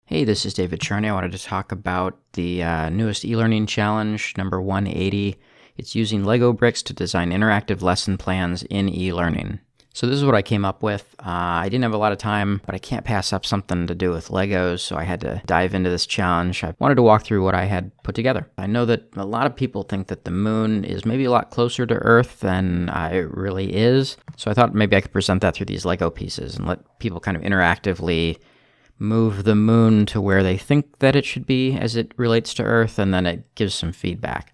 Hey, this is David Charney. I wanted to talk about the newest e-learning challenge, number 180. It's using Lego bricks to design interactive lesson plans in e-learning. So this is what I came up with. I didn't have a lot of time, but I can't pass up something to do with Legos, so I had to dive into this challenge. I wanted to walk through what I had put together. I know that a lot of people think that the moon is maybe a lot closer to Earth than it really is, so I thought maybe I could present that through these Lego pieces and let people kind of interactively move the moon to where they think that it should be as it relates to Earth, and then it gives some feedback.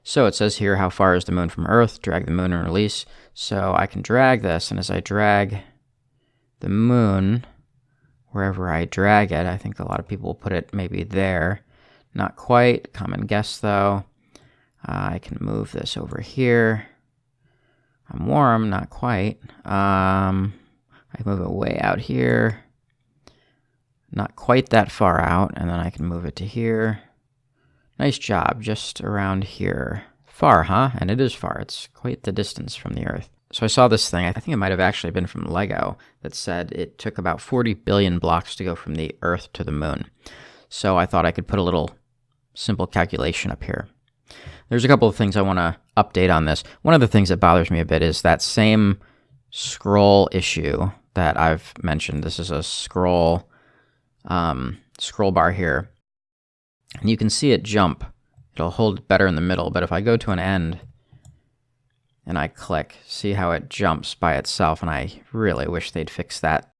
So it says here, how far is the moon from Earth? Drag the moon and release. So I can drag this, and as I drag the moon, wherever I drag it, I think a lot of people will put it maybe there. Not quite. Common guess, though. I can move this over here. I'm warm, not quite. I move it way out here. Not quite that far out, and then I can move it to here. Nice job, just around here. Far, huh? And it is far. It's quite the distance from the Earth. So I saw this thing, I think it might have actually been from Lego, that said it took about 40 billion blocks to go from the Earth to the moon. So I thought I could put a little simple calculation up here. There's a couple of things I want to update on this. One of the things that bothers me a bit is that same scroll issue that I've mentioned. This is a scroll bar here, and you can see it jump. It'll hold better in the middle, but if I go to an end and I click, see how it jumps by itself, and I really wish they'd fix that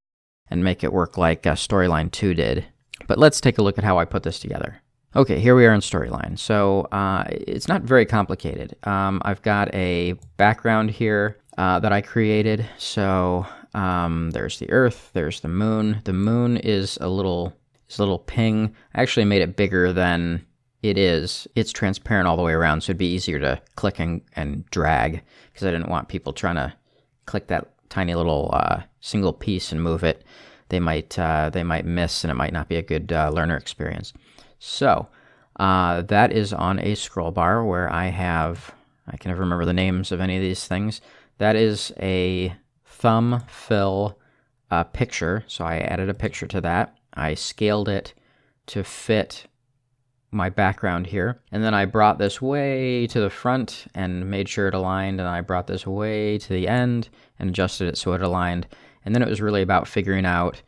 and make it work like Storyline 2 did. But let's take a look at how I put this together. Okay, here we are in Storyline. So it's not very complicated. I've got a background here that I created. So there's the Earth, there's the moon. The moon is a little ping. I actually made it bigger than it is. It's transparent all the way around, so it'd be easier to click and drag, because I didn't want people trying to click that tiny little single piece and move it. They might miss, and it might not be a good learner experience. So that is on a scroll bar where I can never remember the names of any of these things. That is a thumb fill picture, so I added a picture to that. I scaled it to fit my background here, and then I brought this way to the front and made sure it aligned, and I brought this way to the end and adjusted it so it aligned. And then it was really about figuring out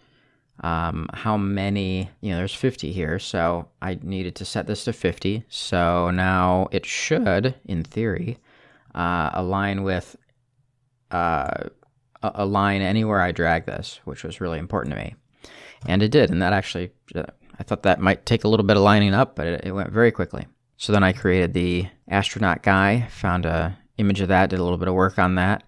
how many, there's 50 here, so I needed to set this to 50. So now it should, in theory, align with a line anywhere I drag this, which was really important to me. And it did, and that actually, I thought that might take a little bit of lining up, but it went very quickly. So then I created the astronaut guy, found an image of that, did a little bit of work on that,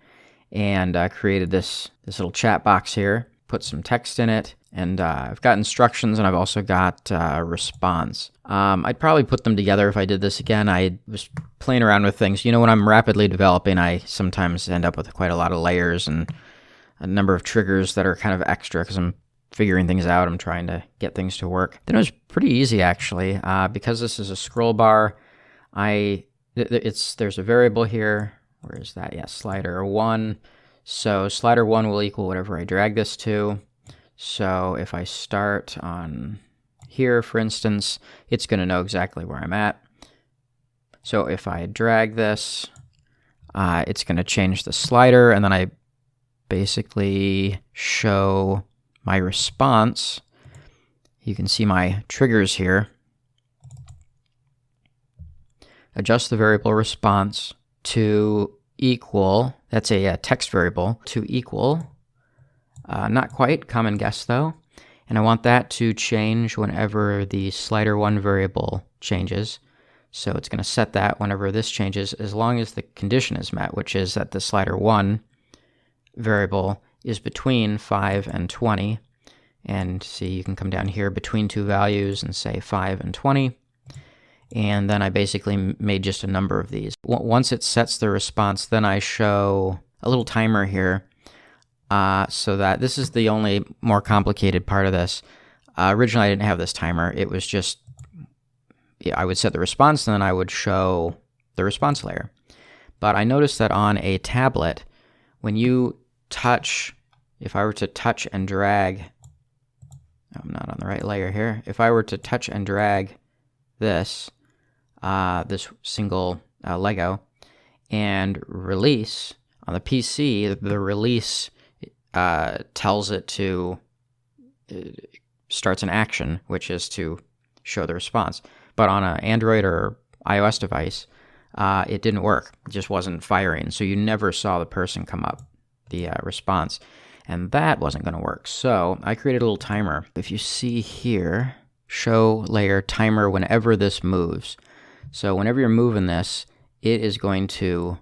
and created this little chat box here, put some text in it, and I've got instructions, and I've also got a response. I'd probably put them together if I did this again. I was playing around with things. When I'm rapidly developing, I sometimes end up with quite a lot of layers and a number of triggers that are kind of extra because I'm figuring things out. I'm trying to get things to work. Then it was pretty easy, actually, because this is a scroll bar. There's a variable here. Where is that? Yeah, slider 1. So slider 1 will equal whatever I drag this to. So if I start on here, for instance, it's going to know exactly where I'm at. So if I drag this, it's going to change the slider, and then I basically show my response. You can see my triggers here. Adjust the variable response to equal, that's a text variable, to equal, not quite, common guess though, and I want that to change whenever the slider 1 variable changes. So it's going to set that whenever this changes, as long as the condition is met, which is that the slider 1 variable is between 5 and 20. And see, you can come down here between two values and say 5 and 20. And then I basically made just a number of these. Once it sets the response, then I show a little timer here, so that this is the only more complicated part of this. Originally, I didn't have this timer. It was just, I would set the response, and then I would show the response layer. But I noticed that on a tablet, when you touch, if I were to touch and drag I'm not on the right layer here. If I were to touch and drag this, this single Lego, and release on the PC, the release tells it to starts an action, which is to show the response. But on an Android or iOS device, it didn't work. It just wasn't firing. So you never saw the person come up, the response. And that wasn't going to work. So I created a little timer. If you see here, show layer timer whenever this moves. So whenever you're moving this, it is going to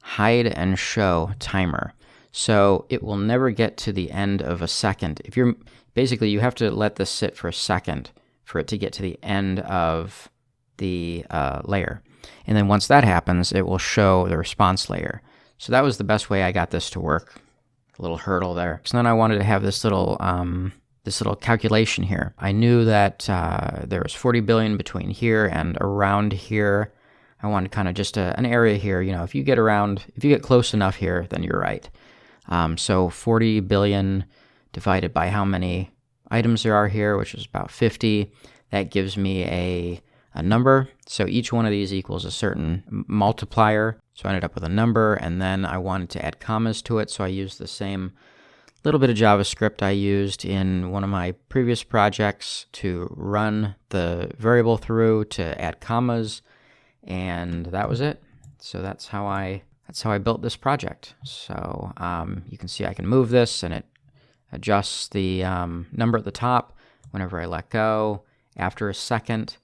hide and show timer. So it will never get to the end of a second. If you're basically, you have to let this sit for a second for it to get to the end of the layer. And then once that happens, it will show the response layer. So that was the best way I got this to work. A little hurdle there. So then I wanted to have this little calculation here. I knew that there was 40 billion between here and around here. I wanted kind of just an area here. You know, if you get close enough here, then you're right. So 40 billion divided by how many items there are here, which is about 50. That gives me a number. So each one of these equals a certain multiplier. So I ended up with a number, and then I wanted to add commas to it. So I used the same little bit of JavaScript I used in one of my previous projects to run the variable through to add commas, and that was it. So that's how I built this project. So you can see I can move this, and it adjusts the number at the top whenever I let go. After a second,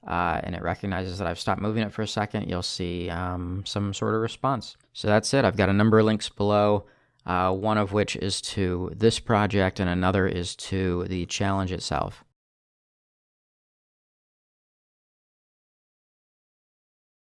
and it recognizes that I've stopped moving it for a second, you'll see some sort of response. So that's it. I've got a number of links below, one of which is to this project and another is to the challenge itself.